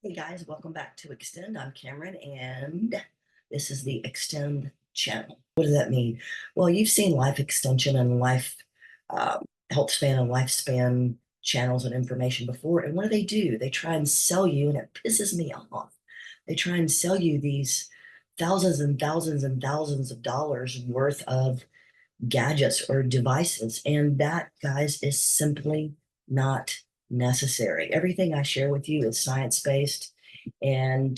Hey guys, welcome back to Extend. I'm Cameron, and this is the Extend channel. What does that mean? Well, you've seen life extension and life health span and lifespan channels and information before. And what do? They try and sell you, and it pisses me off. They try and sell you these thousands and thousands and thousands of dollars worth of gadgets or devices. And that, guys, is simply not necessary. Everything I share with you is science-based, and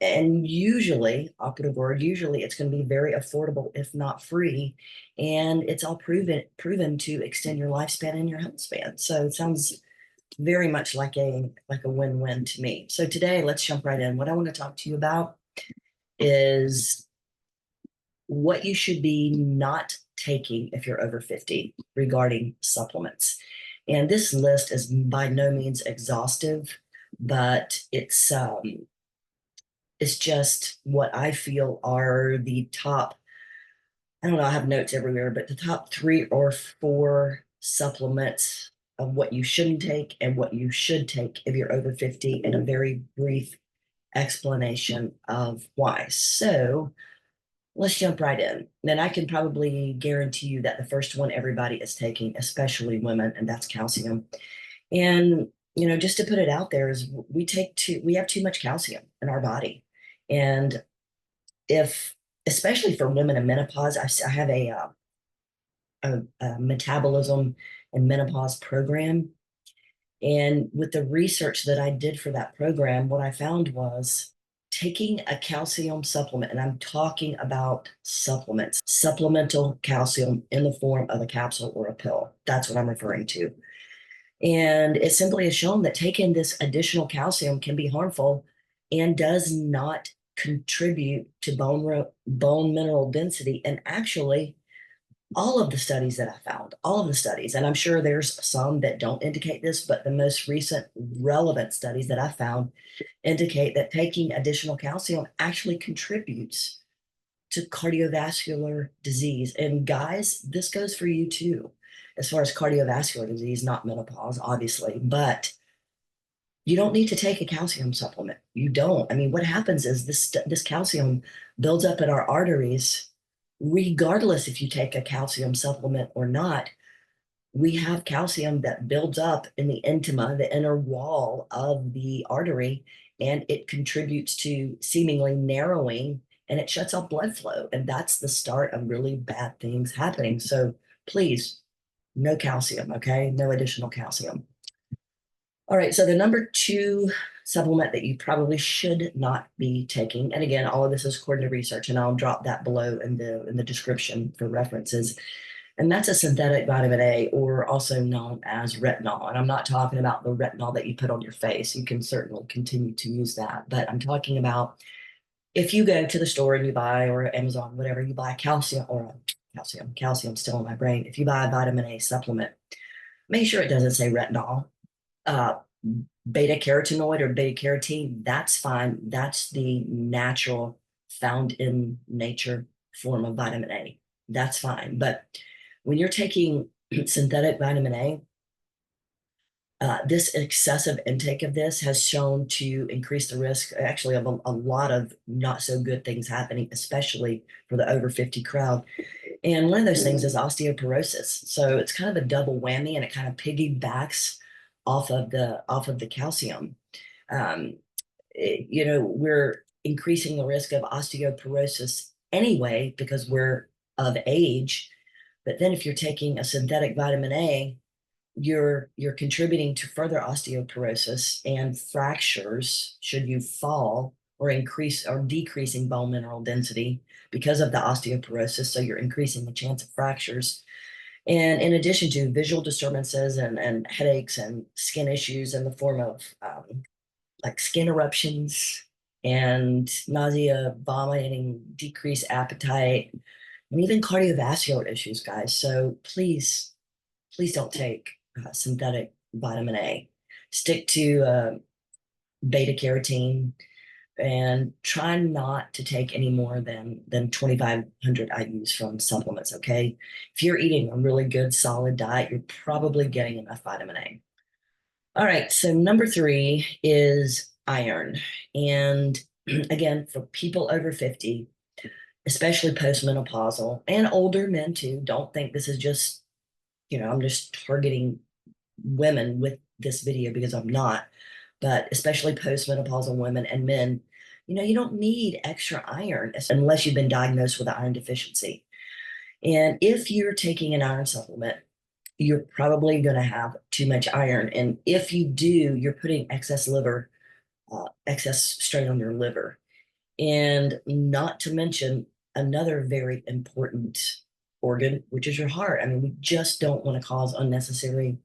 usually, operative word, usually it's going to be very affordable, if not free, and it's all proven to extend your lifespan and your health span. So it sounds very much like a win-win to me. So today, let's jump right in. What I want to talk to you about is what you should be not taking if you're over 50 regarding supplements. And this list is by no means exhaustive, but it's just what I feel are the top, I don't know, I have notes everywhere, but the top 3 or 4 supplements of what you shouldn't take and what you should take if you're over 50, and a very brief explanation of why. So let's jump right in. Then I can probably guarantee you that the first one everybody is taking, especially women, and that's calcium. And just to put it out there, is we have too much calcium in our body. And if, especially for women in menopause, I have a metabolism and menopause program. And with the research that I did for that program, what I found was taking a calcium supplement, and I'm talking about supplements, supplemental calcium in the form of a capsule or a pill. That's what I'm referring to. And it simply has shown that taking this additional calcium can be harmful and does not contribute to bone mineral density. And actually, all of the studies that I found, all of the studies, and I'm sure there's some that don't indicate this, but the most recent relevant studies that I found indicate that taking additional calcium actually contributes to cardiovascular disease. And guys, this goes for you too, as far as cardiovascular disease, not menopause, obviously, but you don't need to take a calcium supplement. You don't. I mean, what happens is this calcium builds up in our arteries, regardless if you take a calcium supplement or not. We have calcium that builds up in the intima, the inner wall of the artery, and it contributes to seemingly narrowing, and it shuts off blood flow. And that's the start of really bad things happening. So please, no calcium, okay? No additional calcium. All right, so the number 2 supplement that you probably should not be taking, and again, all of this is according to research, and I'll drop that below in the description for references, and that's a synthetic vitamin A, or also known as retinol. And I'm not talking about the retinol that you put on your face. You can certainly continue to use that, but I'm talking about if you go to the store and you buy, or Amazon, whatever, you buy calcium still in my brain. If you buy a vitamin A supplement, make sure it doesn't say retinol. Uh, Beta carotenoid or beta carotene, that's fine. That's the natural, found in nature form of vitamin A. That's fine. But when you're taking synthetic vitamin A, this excessive intake of this has shown to increase the risk, actually, of a lot of not so good things happening, especially for the over 50 crowd. And one of those things is osteoporosis. So it's kind of a double whammy, and it kind of piggybacks off of the calcium. Um, we're increasing the risk of osteoporosis anyway because we're of age. But then if you're taking a synthetic vitamin A, you're contributing to further osteoporosis and fractures should you fall, or increase or decreasing bone mineral density because of the osteoporosis. So you're increasing the chance of fractures. And in addition to visual disturbances and headaches and skin issues in the form of like skin eruptions and nausea, vomiting, decreased appetite, and even cardiovascular issues, guys. So please don't take synthetic vitamin A. Stick to beta carotene, and try not to take any more than 2,500 IUs from supplements, okay? If you're eating a really good, solid diet, you're probably getting enough vitamin A. All right, so number 3 is iron. And again, for people over 50, especially postmenopausal and older men too, don't think this is just, I'm just targeting women with this video because I'm not, but especially postmenopausal women and men, you don't need extra iron unless you've been diagnosed with an iron deficiency. And if you're taking an iron supplement, you're probably going to have too much iron. And if you do, you're putting excess strain on your liver. And not to mention another very important organ, which is your heart. I mean, we just don't want to cause unnecessary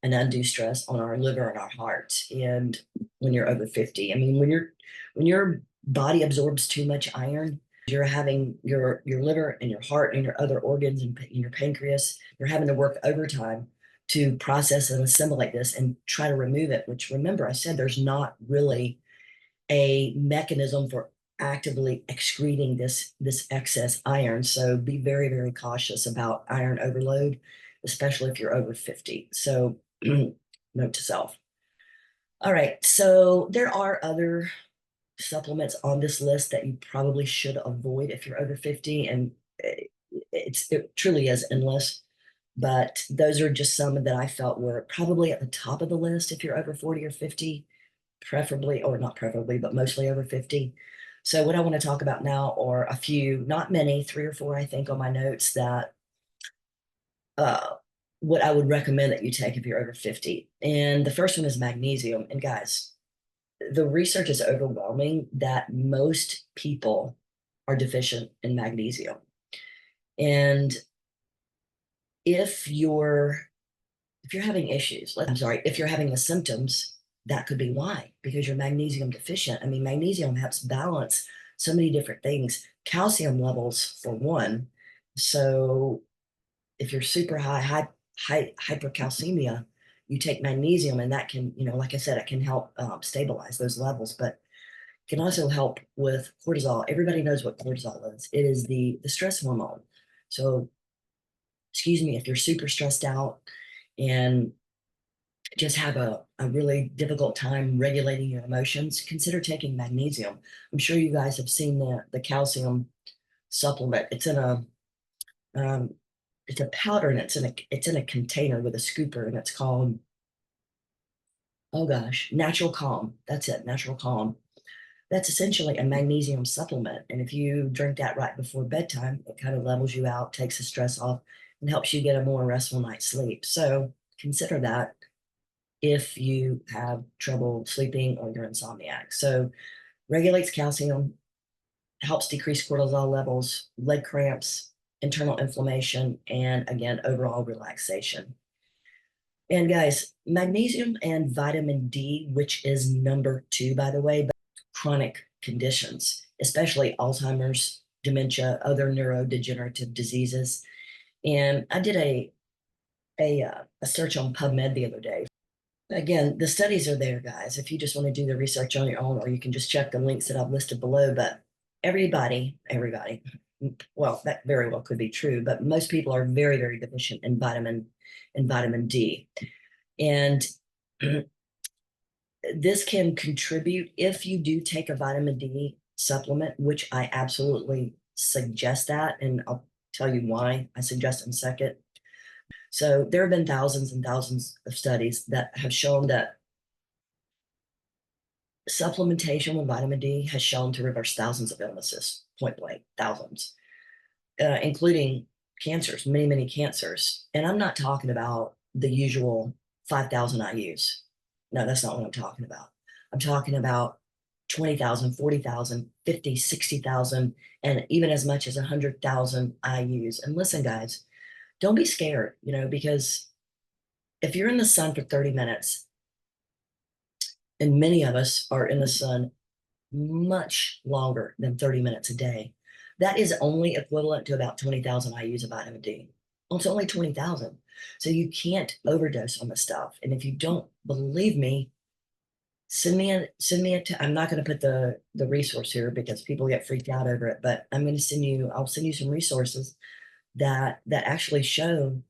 and undue stress on our liver and our heart. And when you're over 50, I mean, when your body absorbs too much iron, you're having your liver and your heart and your other organs and your pancreas, you're having to work overtime to process and assimilate this and try to remove it, which, remember, I said there's not really a mechanism for actively excreting this excess iron. So be very, very cautious about iron overload, especially if you're over 50. So note to self. All right, so there are other supplements on this list that you probably should avoid if you're over 50, and it truly is endless. But those are just some that I felt were probably at the top of the list if you're over 40 or 50, preferably, or not preferably, but mostly over 50. So what I want to talk about now are a few, not many, 3 or 4, I think, on my notes that what I would recommend that you take if you're over 50. And the first one is magnesium. And guys, the research is overwhelming that most people are deficient in magnesium. And if you're having issues, if you're having the symptoms, that could be why, because you're magnesium deficient. I mean, magnesium helps balance so many different things, calcium levels for one. So if you're super high hypercalcemia, you take magnesium, and that can, like I said, it can help stabilize those levels, but can also help with cortisol. Everybody knows what cortisol is. It is the stress hormone. So, excuse me, if you're super stressed out and just have a really difficult time regulating your emotions, consider taking magnesium. I'm sure you guys have seen the calcium supplement. Um, it's a powder, and it's in a container with a scooper, and it's called, oh gosh, Natural Calm. That's it, Natural Calm. That's essentially a magnesium supplement. And if you drink that right before bedtime, it kind of levels you out, takes the stress off, and helps you get a more restful night's sleep. So consider that if you have trouble sleeping or you're insomniac. So regulates calcium, helps decrease cortisol levels, leg cramps, internal inflammation, and again, overall relaxation. And guys, magnesium and vitamin D, which is number 2, by the way, but chronic conditions, especially Alzheimer's, dementia, other neurodegenerative diseases. And I did a search on PubMed the other day. Again, the studies are there, guys, if you just want to do the research on your own, or you can just check the links that I've listed below. But everybody, well, that very well could be true, but most people are very, very deficient in vitamin D. And this can contribute if you do take a vitamin D supplement, which I absolutely suggest that. And I'll tell you why I suggest in a second. So there have been thousands and thousands of studies that have shown that supplementation with vitamin D has shown to reverse thousands of illnesses, point blank, thousands, including cancers, many, many cancers. And I'm not talking about the usual 5,000 IUs. No, that's not what I'm talking about. I'm talking about 20,000, 40,000, 50, 60,000, and even as much as 100,000 IUs. And listen, guys, don't be scared, because if you're in the sun for 30 minutes, and many of us are in the sun much longer than 30 minutes a day, that is only equivalent to about 20,000 IUs of vitamin D. Well, it's only 20,000. So you can't overdose on the stuff. And if you don't believe me, send me I'm not going to put the resource here because people get freaked out over it, but I'll send you some resources that actually show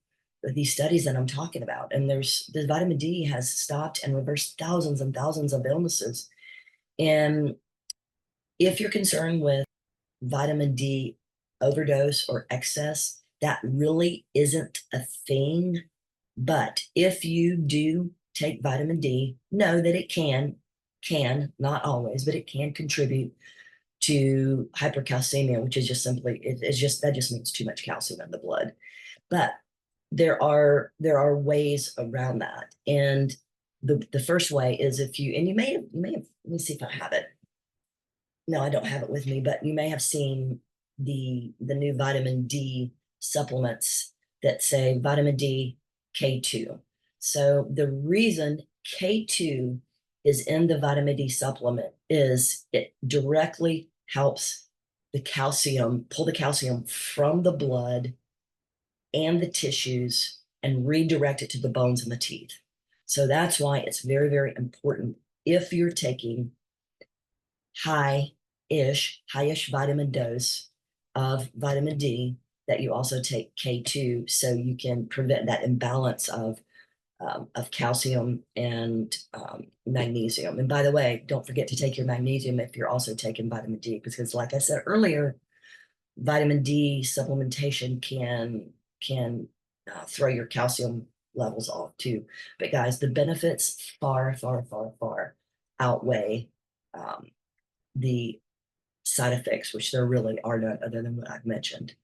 these studies that I'm talking about. And the vitamin D has stopped and reversed thousands and thousands of illnesses. And if you're concerned with vitamin D overdose or excess, that really isn't a thing. But if you do take vitamin D, know that it not always, but it can contribute to hypercalcemia, which is just simply, it's just, that just means too much calcium in the blood. But there are ways around that. And the first way is if you, and you may have, let me see if I have it. No, I don't have it with me, but you may have seen the new vitamin D supplements that say vitamin D K2. So the reason K2 is in the vitamin D supplement is it directly helps the calcium, pull the calcium from the blood and the tissues and redirect it to the bones and the teeth. So that's why it's very, very important if you're taking high-ish vitamin dose of vitamin D that you also take K2 so you can prevent that imbalance of calcium and magnesium. And by the way, don't forget to take your magnesium if you're also taking vitamin D, because like I said earlier, vitamin D supplementation can throw your calcium levels off too. But guys, the benefits far, far, far, far outweigh the side effects, which there really are none other than what I've mentioned.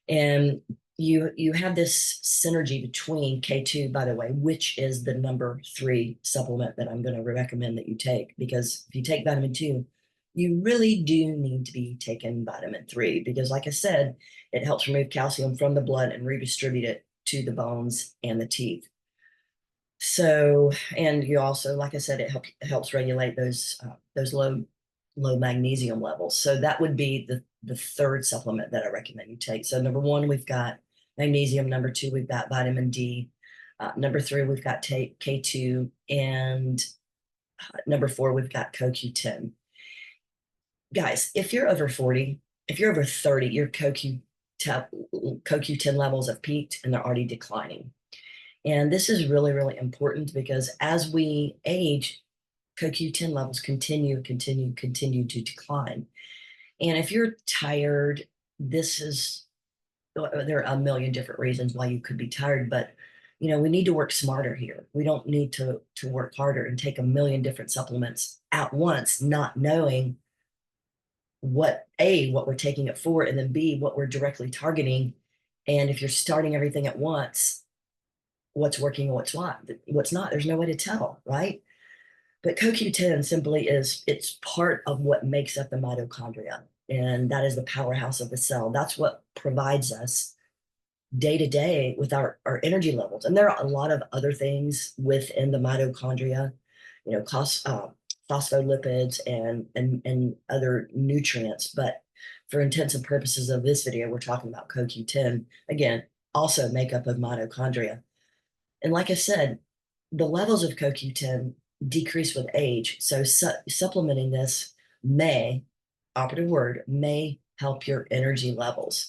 And you have this synergy between K2, by the way, which is the number 3 supplement that I'm going to recommend that you take, because if you take vitamin 2, you really do need to be taking vitamin 3, because like I said, it helps remove calcium from the blood and redistribute it to the bones and the teeth. So, and you also, like I said, it helps regulate those low magnesium levels. So that would be the third supplement that I recommend you take. So number 1, we've got magnesium. Number 2, we've got vitamin D. Number 3, we've got K2, and number 4, we've got CoQ10. Guys, if you're over 40, if you're over 30, your CoQ10 levels have peaked and they're already declining. And this is really, really important because as we age, CoQ10 levels continue to decline. And if you're tired, there are a million different reasons why you could be tired, but we need to work smarter here. We don't need to work harder and take a million different supplements at once, not knowing what we're taking it for, and then B, what we're directly targeting. And if you're starting everything at once, what's working and what's not, there's no way to tell, right? But CoQ10 simply it's part of what makes up the mitochondria. And that is the powerhouse of the cell. That's what provides us day to day with our energy levels. And there are a lot of other things within the mitochondria, phospholipids and other nutrients. But for intents and purposes of this video, we're talking about CoQ10, again, also makeup of mitochondria. And like I said, the levels of CoQ10 decrease with age. So supplementing this operative word, may help your energy levels.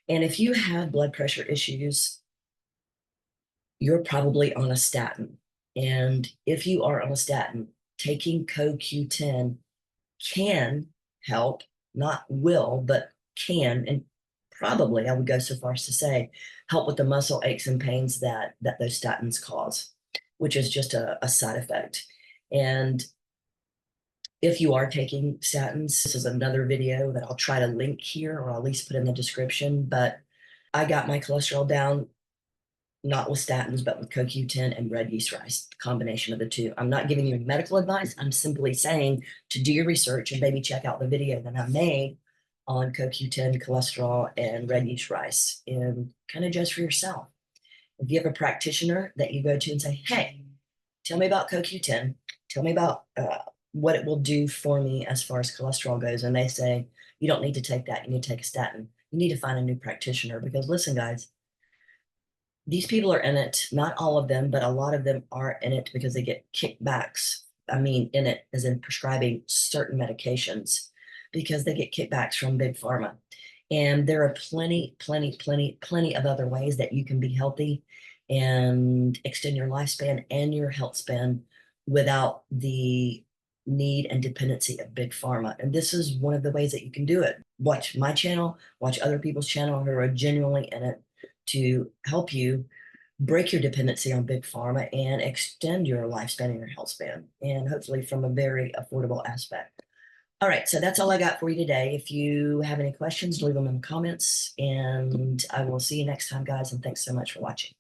And if you have blood pressure issues, you're probably on a statin. And if you are on a statin, taking CoQ10 can help, not will, but can, and probably, I would go so far as to say, help with the muscle aches and pains that those statins cause, which is just a side effect. And if you are taking statins, this is another video that I'll try to link here, or I'll at least put in the description, but I got my cholesterol down, not with statins, but with CoQ10 and red yeast rice, the combination of the two. I'm not giving you medical advice. I'm simply saying to do your research and maybe check out the video that I made on CoQ10, cholesterol, and red yeast rice, and kind of judge for yourself. If you have a practitioner that you go to and say, hey, tell me about CoQ10, tell me about what it will do for me as far as cholesterol goes, and they say, you don't need to take that, you need to take a statin, you need to find a new practitioner. Because listen, guys, these people are in it, not all of them, but a lot of them are in it because they get kickbacks. I mean, in it as in prescribing certain medications, because they get kickbacks from big pharma. And there are plenty of other ways that you can be healthy and extend your lifespan and your health span without the need and dependency of big pharma. And this is one of the ways that you can do it. Watch my channel, watch other people's channel who are genuinely in it to help you break your dependency on big pharma and extend your lifespan and your health span, and hopefully from a very affordable aspect. All right, so that's all I got for you today. If you have any questions, leave them in the comments, and I will see you next time, guys, and thanks so much for watching.